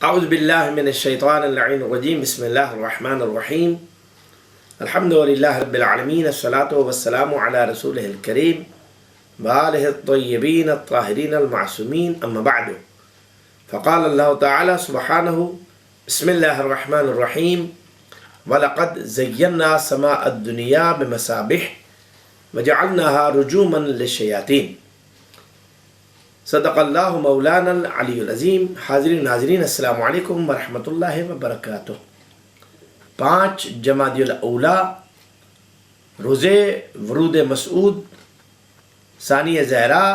اعوذ باللہ من الشیطان اللعین الرجیم بسم اللہ الرحمن الرحیم الحمدللہ رب العالمین الصلاة والسلام علی رسولہ الکریم وآلہ الطیبین الطاہرین المعصومین اما بعد فقال اللہ تعالی سبحانہ بسم اللہ الرحمن الرحیم وَلَقَدْ زَيَّنَّا سَمَاءَ الدُّنْيَا بِمَصَابِيحَ وَجَعَلْنَاهَا رُجُومًا لِلشَّيَاطِينِ صدق اللہ مولانا العلی العظیم۔ حاضرین ناظرین السلام علیکم ورحمۃ اللہ وبرکاتہ۔ 5 جمادی الاولیٰ روزے ورود مسعود، ثانی زہرا،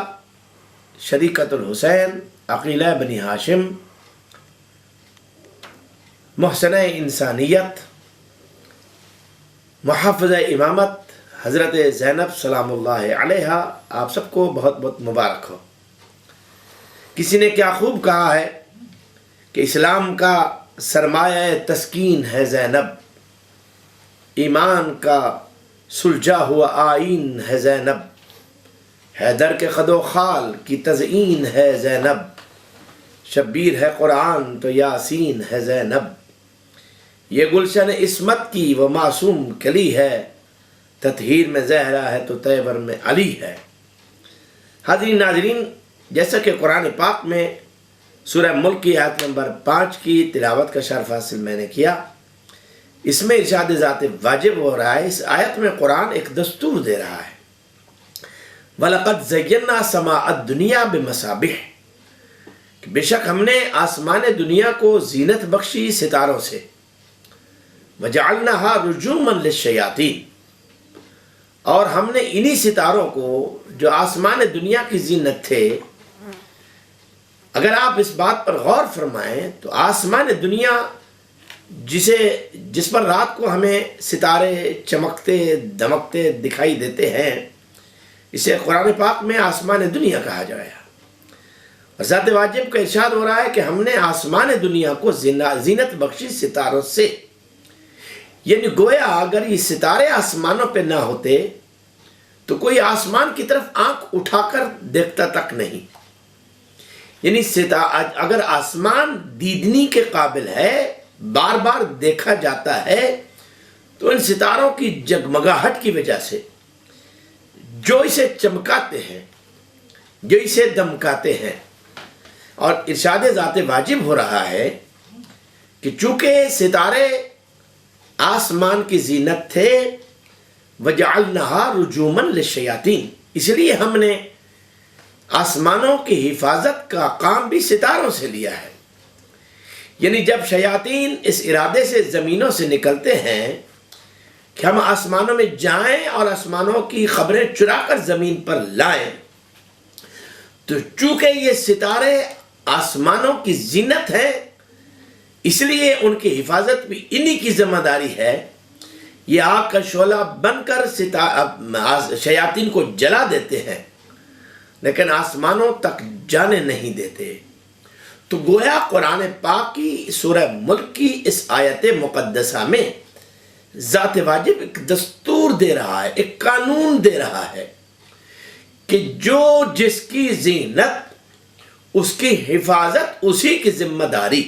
شریکت الحسین، عقیلہ بنی ہاشم، محسنہ انسانیت، محافظہ امامت حضرت زینب سلام اللہ علیہا، آپ سب کو بہت بہت مبارک ہو۔ کسی نے کیا خوب کہا ہے کہ اسلام کا سرمایہ تسکین ہے زینب، ایمان کا سلجھا ہوا آئین ہے زینب، حیدر کے خد و خال کی تزئین ہے زینب، شبیر ہے قرآن تو یاسین ہے زینب، یہ گلشن عصمت کی وہ معصوم کلی ہے، تطہیر میں زہرا ہے تو طیبر میں علی ہے۔ حاضرین ناظرین، جیسا کہ قرآن پاک میں سورہ ملک کی آیت نمبر 5 کی تلاوت کا شرف حاصل میں نے کیا، اس میں ارشاد ذات واجب ہو رہا ہے۔ اس آیت میں قرآن ایک دستور دے رہا ہے، وَلَقَدْ زَيَّنَّا سَمَاءَ الدُّنْيَا بِمَصَابِيحَ، کہ بے شک ہم نے آسمان دنیا کو زینت بخشی ستاروں سے، وَجَعَلْنَاهَا رُجُومًا لِلشَّيَاطِينِ، اور ہم نے انہی ستاروں کو جو آسمان دنیا کی زینت تھے، اگر آپ اس بات پر غور فرمائیں تو آسمان دنیا جس پر رات کو ہمیں ستارے چمکتے دمکتے دکھائی دیتے ہیں، اسے قرآن پاک میں آسمان دنیا کہا جایا۔ اور ذات واجب کا ارشاد ہو رہا ہے کہ ہم نے آسمان دنیا کو زینت بخشی ستاروں سے، یعنی گویا اگر یہ ستارے آسمانوں پہ نہ ہوتے تو کوئی آسمان کی طرف آنکھ اٹھا کر دیکھتا تک نہیں، یعنی اگر آسمان دیدنی کے قابل ہے، بار بار دیکھا جاتا ہے، تو ان ستاروں کی جگمگاہٹ کی وجہ سے جو اسے چمکاتے ہیں، جو اسے دمکاتے ہیں، اور ارشاد ذات واجب ہو رہا ہے کہ چونکہ ستارے آسمان کی زینت تھے، وَجَعَلْنَهَا رُجُومًا لِلشَّيَاطِينِ، اس لیے ہم نے آسمانوں کی حفاظت کا کام بھی ستاروں سے لیا ہے۔ یعنی جب شیاطین اس ارادے سے زمینوں سے نکلتے ہیں کہ ہم آسمانوں میں جائیں اور آسمانوں کی خبریں چرا کر زمین پر لائیں، تو چونکہ یہ ستارے آسمانوں کی زینت ہیں، اس لیے ان کی حفاظت بھی انہی کی ذمہ داری ہے۔ یہ آگ کا شعلہ بن کر شیاطین کو جلا دیتے ہیں، لیکن آسمانوں تک جانے نہیں دیتے۔ تو گویا قرآن پاک کی سورہ ملک کی اس آیت مقدسہ میں ذات واجب ایک دستور دے رہا ہے، ایک قانون دے رہا ہے کہ جو جس کی زینت، اس کی حفاظت اسی کی ذمہ داری۔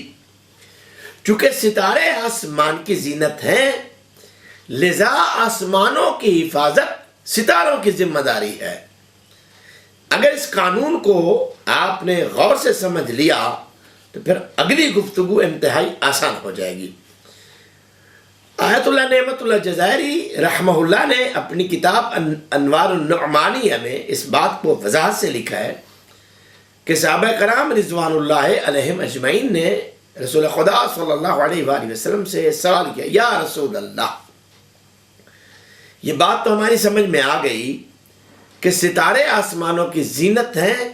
چونکہ ستارے آسمان کی زینت ہیں، لذا آسمانوں کی حفاظت ستاروں کی ذمہ داری ہے۔ اگر اس قانون کو آپ نے غور سے سمجھ لیا تو پھر اگلی گفتگو انتہائی آسان ہو جائے گی۔ آیت اللہ نعمت اللہ جزائری رحمہ اللہ نے اپنی کتاب انوار النعمانیہ میں اس بات کو وضاحت سے لکھا ہے کہ صحابہ کرام رضوان اللہ علیہم اجمعین نے رسول خدا صلی اللہ علیہ وآلہ وسلم سے سوال کیا، یا رسول اللہ، یہ بات تو ہماری سمجھ میں آ گئی کہ ستارے آسمانوں کی زینت ہیں،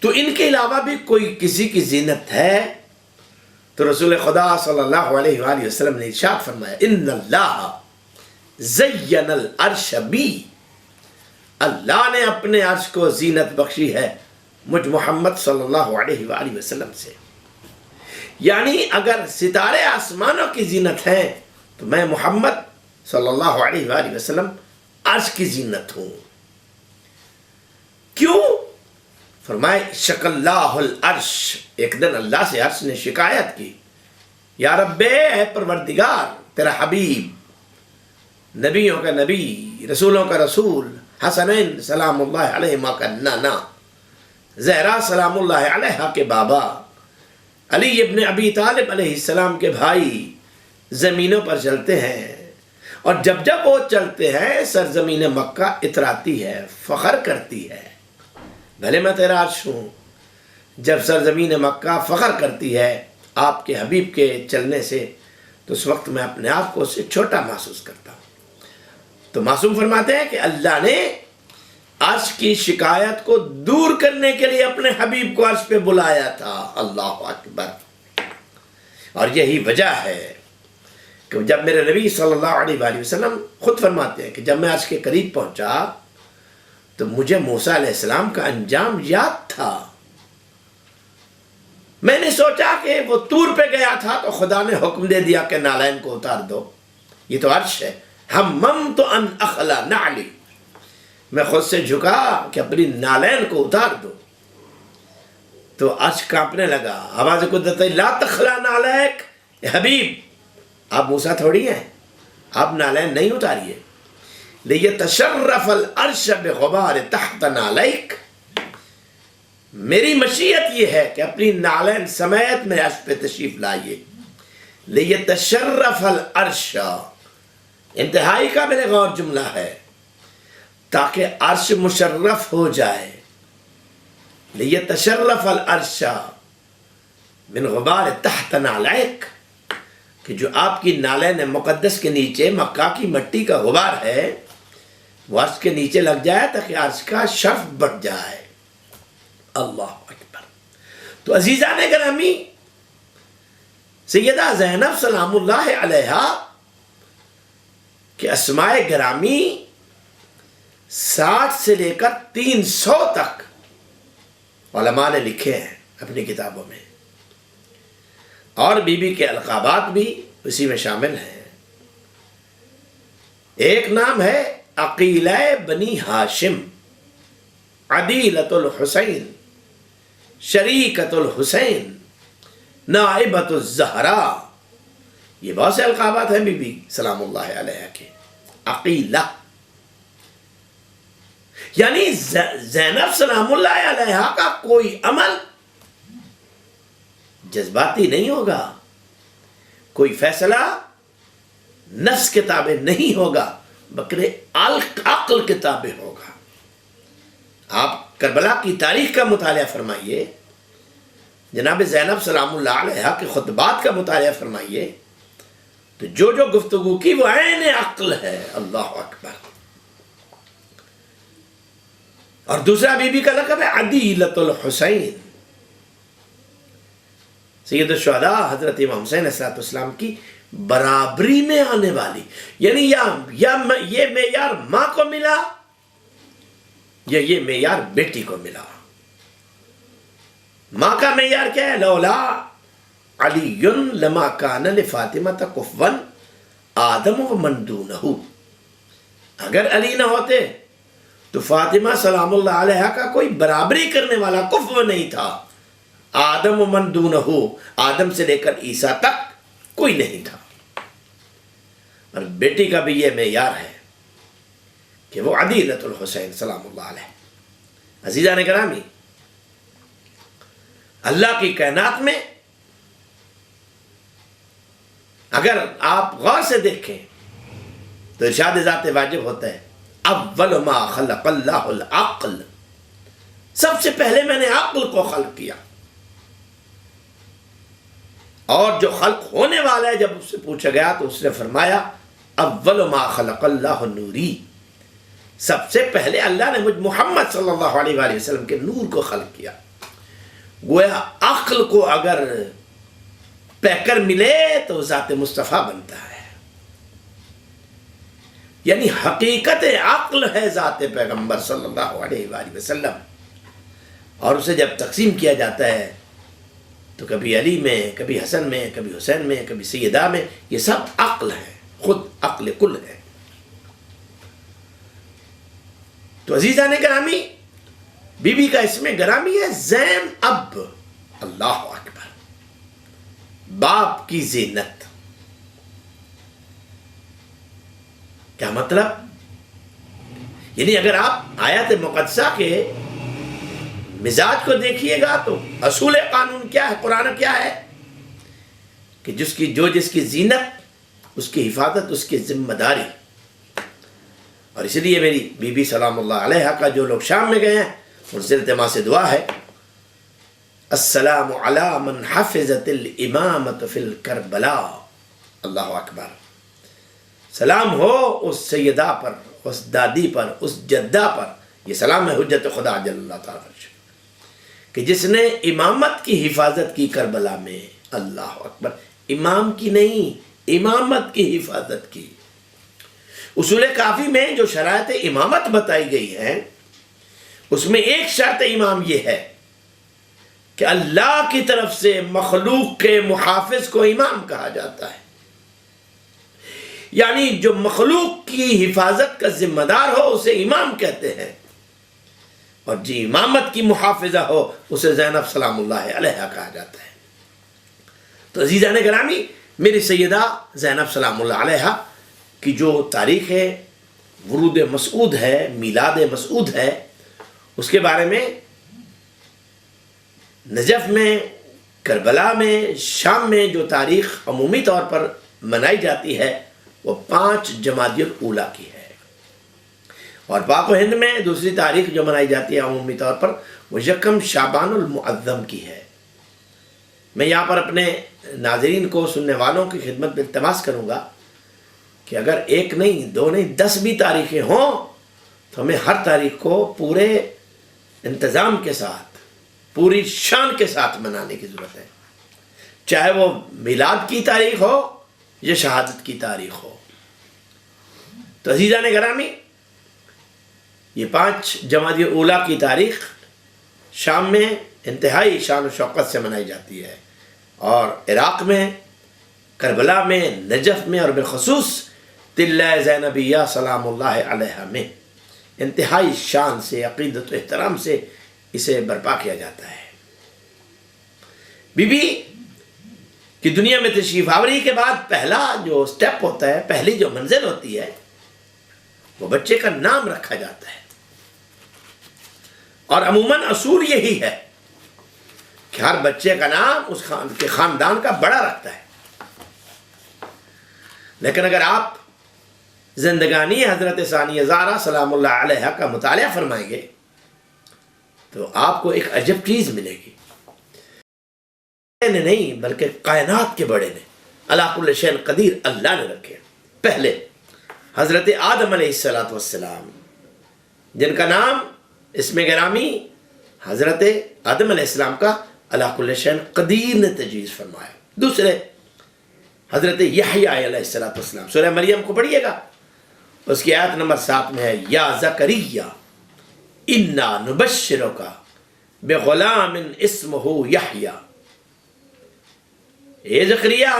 تو ان کے علاوہ بھی کوئی کسی کی زینت ہے؟ تو رسول خدا صلی اللہ علیہ وآلہ وسلم نے ارشاد فرمایا، ان اللہ زین العرش بی، اللہ نے اپنے عرش کو زینت بخشی ہے مجھ محمد صلی اللہ علیہ وآلہ وسلم سے۔ یعنی اگر ستارے آسمانوں کی زینت ہیں تو میں محمد صلی اللہ علیہ وآلہ وسلم عرش کی زینت ہوں۔ کیوں؟ فرمائے شق اللہ العرش، ایک دن اللہ سے عرش نے شکایت کی، یا رب اے پروردگار، تیرا حبیب، نبیوں کا نبی، رسولوں کا رسول، حسنین سلام اللہ علیہما کا نانا، زہرا سلام اللہ علیہا کے بابا، علی ابن ابی طالب علیہ السلام کے بھائی زمینوں پر چلتے ہیں، اور جب جب وہ چلتے ہیں سرزمین مکہ اتراتی ہے، فخر کرتی ہے، بھلے میں تیرا عرش ہوں، جب سرزمین مکہ فخر کرتی ہے آپ کے حبیب کے چلنے سے، تو اس وقت میں اپنے آپ کو اس سے چھوٹا محسوس کرتا ہوں۔ تو معصوم فرماتے ہیں کہ اللہ نے عرش کی شکایت کو دور کرنے کے لیے اپنے حبیب کو عرش پہ بلایا تھا۔ اللہ اکبر۔ اور یہی وجہ ہے کہ جب میرے نبی صلی اللہ علیہ وآلہ وسلم خود فرماتے ہیں کہ جب میں عرش کے قریب پہنچا تو مجھے موسیٰ علیہ السلام کا انجام یاد تھا۔ میں نے سوچا کہ وہ طور پہ گیا تھا تو خدا نے حکم دے دیا کہ نالین کو اتار دو، یہ تو عرش ہے۔ ہممت ان اخلا نعلی، میں خود سے جھکا کہ اپنی نالین کو اتار دو، تو عرش کانپنے لگا۔ آواز قدرت لا تخلا نعلیک، حبیب آپ موسیٰ تھوڑی ہیں، آپ نالین نہیں اتاریے۔ لیتشرف العرش بغبار تحت نعلیک، میری مشیت یہ ہے کہ اپنی نالین سمیت میں عرش پہ تشریف لائیے۔ لیتشرف العرش، انتہائی قابل غور جملہ ہے، تاکہ عرش مشرف ہو جائے۔ لیتشرف العرش من غبار تحت نعلیک، کہ جو آپ کی نالین مقدس کے نیچے مکہ کی مٹی کا غبار ہے وہ عرش کے نیچے لگ جائے تاکہ عرش کا شرف بڑھ جائے۔ اللہ اکبر۔ تو عزیزان گرامی، سیدہ زینب سلام اللہ علیہا کہ اسماء گرامی 60 سے لے کر 300 تک علماء نے لکھے ہیں اپنی کتابوں میں، اور بی بی کے القابات بھی اسی میں شامل ہیں۔ ایک نام ہے عقیلہ بنی ہاشم، عدیلۃ الحسین، شریکۃ الحسین، نائبۃ الزہرا، یہ بہت سے القابات ہیں بی بی سلام اللہ علیہ کے۔ عقیلہ یعنی زینب سلام اللہ علیہ کا کوئی عمل جذباتی نہیں ہوگا، کوئی فیصلہ نفس کے تابع نہیں ہوگا، بلکہ عقل کے تابع ہوگا۔ آپ کربلا کی تاریخ کا مطالعہ فرمائیے، جناب زینب سلام اللہ علیہ کے خطبات کا مطالعہ فرمائیے، تو جو جو گفتگو کی وہ عین عقل ہے۔ اللہ اکبر۔ اور دوسرا بی بی کا لقب ہے عدیلۃ الحسین، سید الشہداء حضرت امام حسین علیہ السلام کی برابری میں آنے والی، یعنی یہ معیار ماں کو ملا یا یہ معیار بیٹی کو ملا۔ ماں کا معیار کیا ہے؟ لولا علی لما کان لفاطمہ کفوا آدم ومن دونہ، اگر علی نہ ہوتے تو فاطمہ سلام اللہ علیہ کا کوئی برابری کرنے والا کفو نہیں تھا۔ آدم ومن دونہ، آدم سے لے کر عیسیٰ تک کوئی نہیں تھا۔ اور بیٹی کا بھی یہ معیار ہے کہ وہ عدیلۃ الحسین سلام اللہ علیہ۔ عزیزان گرامی، اللہ کی کائنات میں اگر آپ غور سے دیکھیں تو ارشاد ذات واجب ہوتا ہے اول ما خلق اللہ العقل، سب سے پہلے میں نے عقل کو خلق کیا۔ اور جو خلق ہونے والا ہے جب اس سے پوچھا گیا تو اس نے فرمایا اول ما خلق اللہ نوری، سب سے پہلے اللہ نے مجھ محمد صلی اللہ علیہ وآلہ وسلم کے نور کو خلق کیا۔ گویا عقل کو اگر پیکر ملے تو ذات مصطفیٰ بنتا ہے، یعنی حقیقت عقل ہے ذات پیغمبر صلی اللہ علیہ وآلہ وسلم۔ اور اسے جب تقسیم کیا جاتا ہے تو کبھی علی میں، کبھی حسن میں، کبھی حسین میں، کبھی سیدہ میں، یہ سب عقل ہے، خود عقل کل ہے۔ تو عزیزان گرامی، بی بی کا اسم گرامی ہے زین اب، اللہ اکبر، باپ کی زینت۔ کیا مطلب؟ یعنی اگر آپ آیات مقدسہ کے مزاج کو دیکھیے گا تو اصول قانون کیا ہے، قرآن کیا ہے کہ جس کی زینت، اس کی حفاظت، اس کی ذمہ داری۔ اور اس لیے میری بی بی سلام اللہ علیہ کا جو لوگ شام میں گئے ہیں ان سے التماس سے دعا ہے، السلام علی من حفظت الامامت فی الکربلا، اللہ اکبر، سلام ہو اس سیدہ پر، اس دادی پر، اس جدہ پر، یہ سلام ہے حجت خدا جل اللہ تعالیٰ کہ جس نے امامت کی حفاظت کی کربلا میں، اللہ اکبر، امام کی نہیں، امامت کی حفاظت کی۔ اصول کافی میں جو شرائط امامت بتائی گئی ہیں اس میں ایک شرط امام یہ ہے کہ اللہ کی طرف سے مخلوق کے محافظ کو امام کہا جاتا ہے، یعنی جو مخلوق کی حفاظت کا ذمہ دار ہو اسے امام کہتے ہیں، اور جی امامت کی محافظہ ہو اسے زینب سلام اللہ علیہ کہا جاتا ہے۔ تو عزیزان گرامی، میری سیدہ زینب سلام اللہ علیہ کی جو تاریخ ہے، ورود مسعود ہے، میلاد مسعود ہے، اس کے بارے میں نجف میں، کربلا میں، شام میں جو تاریخ عمومی طور پر منائی جاتی ہے وہ 5 جمادی الاولیٰ کی ہے، اور پاک و ہند میں دوسری تاریخ جو منائی جاتی ہے عمومی طور پر وہ 1 شعبان المعظم کی ہے۔ میں یہاں پر اپنے ناظرین کو، سننے والوں کی خدمت میں التماس کروں گا کہ اگر 1 نہیں، 2 نہیں، 10 بھی تاریخیں ہوں تو ہمیں ہر تاریخ کو پورے انتظام کے ساتھ، پوری شان کے ساتھ منانے کی ضرورت ہے، چاہے وہ میلاد کی تاریخ ہو یا شہادت کی تاریخ ہو۔ تو عزیزان گرامی، یہ 5 جمادی الاولیٰ کی تاریخ شام میں انتہائی شان و شوقت سے منائی جاتی ہے، اور عراق میں، کربلا میں، نجف میں، اور بالخصوص تلہ زینبیہ سلام اللہ علیہ میں انتہائی شان سے، عقیدت و احترام سے اسے برپا کیا جاتا ہے۔ بی بی کی دنیا میں تشریف آوری کے بعد پہلا جو سٹیپ ہوتا ہے، پہلی جو منزل ہوتی ہے، وہ بچے کا نام رکھا جاتا ہے، اور عموماً اصول یہی ہے کہ ہر بچے کا نام اس کے خاندان کا بڑا رکھتا ہے۔ لیکن اگر آپ زندگانی حضرت ثانیہ زہرا سلام اللہ علیہ کا مطالعہ فرمائیں گے تو آپ کو ایک عجب چیز ملے گی، نہیں بلکہ کائنات کے بڑے نے، علی کل شیء قدیر اللہ نے رکھے۔ پہلے حضرت آدم علیہ السلام، جن کا نام اسم گرامی حضرت آدم علیہ السلام کا علی کل شیء قدیر نے تجویز فرمایا۔ دوسرے حضرت یحییٰ علیہ السلام، سورہ مریم کو پڑھیے گا، اس کی آیت نمبر 7 میں ہے، یا زکریا انا نبشرک بغلام اسمہ یحییٰ، اے زکریا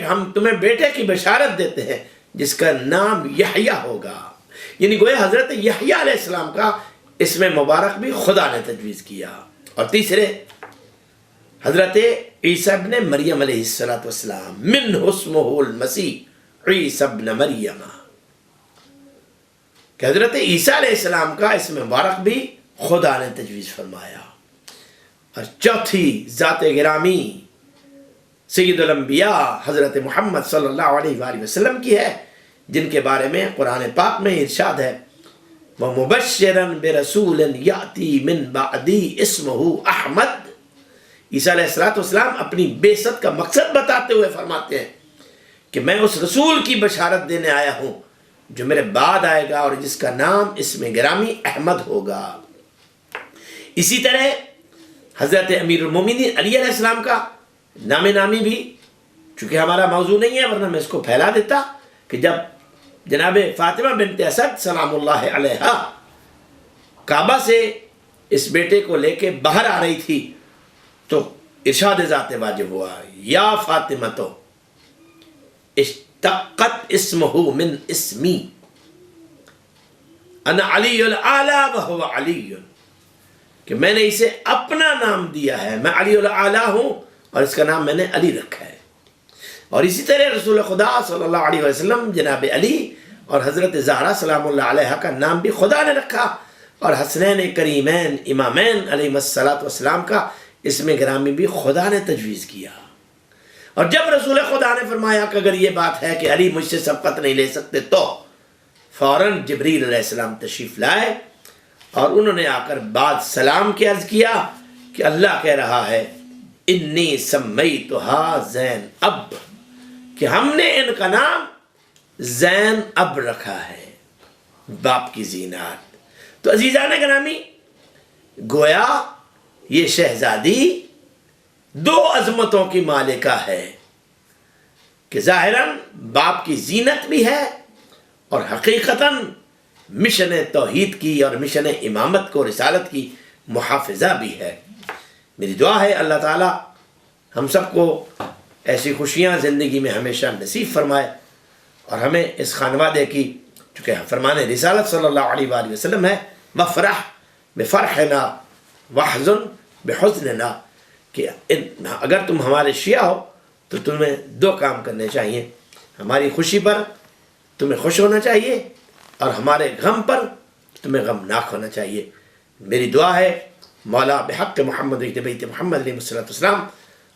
ہم تمہیں بیٹے کی بشارت دیتے ہیں جس کا نام یحییٰ ہوگا، یعنی گویا حضرت یحییٰ علیہ السلام کا اسم مبارک بھی خدا نے تجویز کیا۔ اور تیسرے حضرت عیسیٰ ابن مریم علیہ السلام، منہ اسمہ المسیح عیسیٰ ابن مریم، کہ حضرت عیسیٰ علیہ السلام کا اسم مبارک بھی خدا نے تجویز فرمایا۔ اور چوتھی ذات گرامی سید الانبیاء حضرت محمد صلی اللہ علیہ وآلہ وسلم کی ہے، جن کے بارے میں قرآن پاک میں ارشاد ہے، وَمُبَشِّرًا بِرَسُولٍ يَأْتِي مِن بَعْدِي اسْمُهُ احمد۔ عیسیٰ علیہ السلام اپنی بعثت کا مقصد بتاتے ہوئے فرماتے ہیں کہ میں اس رسول کی بشارت دینے آیا ہوں جو میرے بعد آئے گا اور جس کا نام اسم گرامی احمد ہوگا۔ اسی طرح حضرت امیر المومنین علی علیہ السلام کا نام نامی بھی، چونکہ ہمارا موضوع نہیں ہے ورنہ میں اس کو پھیلا دیتا، کہ جب جناب فاطمہ بنت اسد سلام اللہ علیہ کعبہ سے اس بیٹے کو لے کے باہر آ رہی تھی تو ارشاد ذات واجب ہوا، یا فاطمہ تو اشتقت اسمہ من اسمی انا علی الاعلی وہو علی، کہ میں نے اسے اپنا نام دیا ہے، میں علی الاعلی ہوں اور اس کا نام میں نے علی رکھا ہے۔ اور اسی طرح رسول خدا صلی اللہ علیہ وسلم جناب علی اور حضرت زہرا سلام اللہ علیہ کا نام بھی خدا نے رکھا، اور حسنین کریمین امامین علیہ الصلوۃ والسلام کا اسم گرامی بھی خدا نے تجویز کیا۔ اور جب رسول خدا نے فرمایا کہ اگر یہ بات ہے کہ علی مجھ سے سبقت نہیں لے سکتے، تو فوراً جبریل علیہ السلام تشریف لائے اور انہوں نے آ کر بعد سلام کی عرض کیا کہ اللہ کہہ رہا ہے انی سمیتھا زین اب، کہ ہم نے ان کا نام زین اب رکھا ہے، باپ کی زینات۔ تو عزیزان گرامی، گویا یہ شہزادی دو عظمتوں کی مالکہ ہے کہ ظاہراً باپ کی زینت بھی ہے اور حقیقتاً مشن توحید کی اور مشن امامت کو رسالت کی محافظہ بھی ہے۔ میری دعا ہے اللہ تعالی ہم سب کو ایسی خوشیاں زندگی میں ہمیشہ نصیب فرمائے، اور ہمیں اس خانوادے کی، چونکہ فرمان رسالت صلی اللہ علیہ وآلہ وسلم ہے وفرح بفرحنا واحزن بحزننا، کہ اگر تم ہمارے شیعہ ہو تو تمہیں دو کام کرنے چاہیے، ہماری خوشی پر تمہیں خوش ہونا چاہیے اور ہمارے غم پر تمہیں غمناک ہونا چاہیے۔ میری دعا ہے مولا بحق محمد بیت محمد علیہ السلام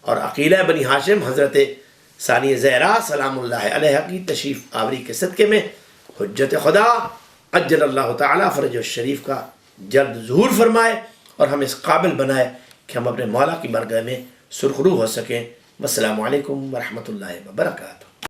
اور عقیلہ بنی ہاشم حضرت ثانی زہرا سلام اللہ علیہ کی تشریف آوری کے صدقے میں حجت خدا عجل اللہ تعالیٰ فرج الشریف کا جلد ظہور فرمائے اور ہم اس قابل بنائے کہ ہم اپنے مولا کی بارگاہ میں سرخرو ہو سکیں۔ والسلام علیکم ورحمۃ اللہ وبرکاتہ۔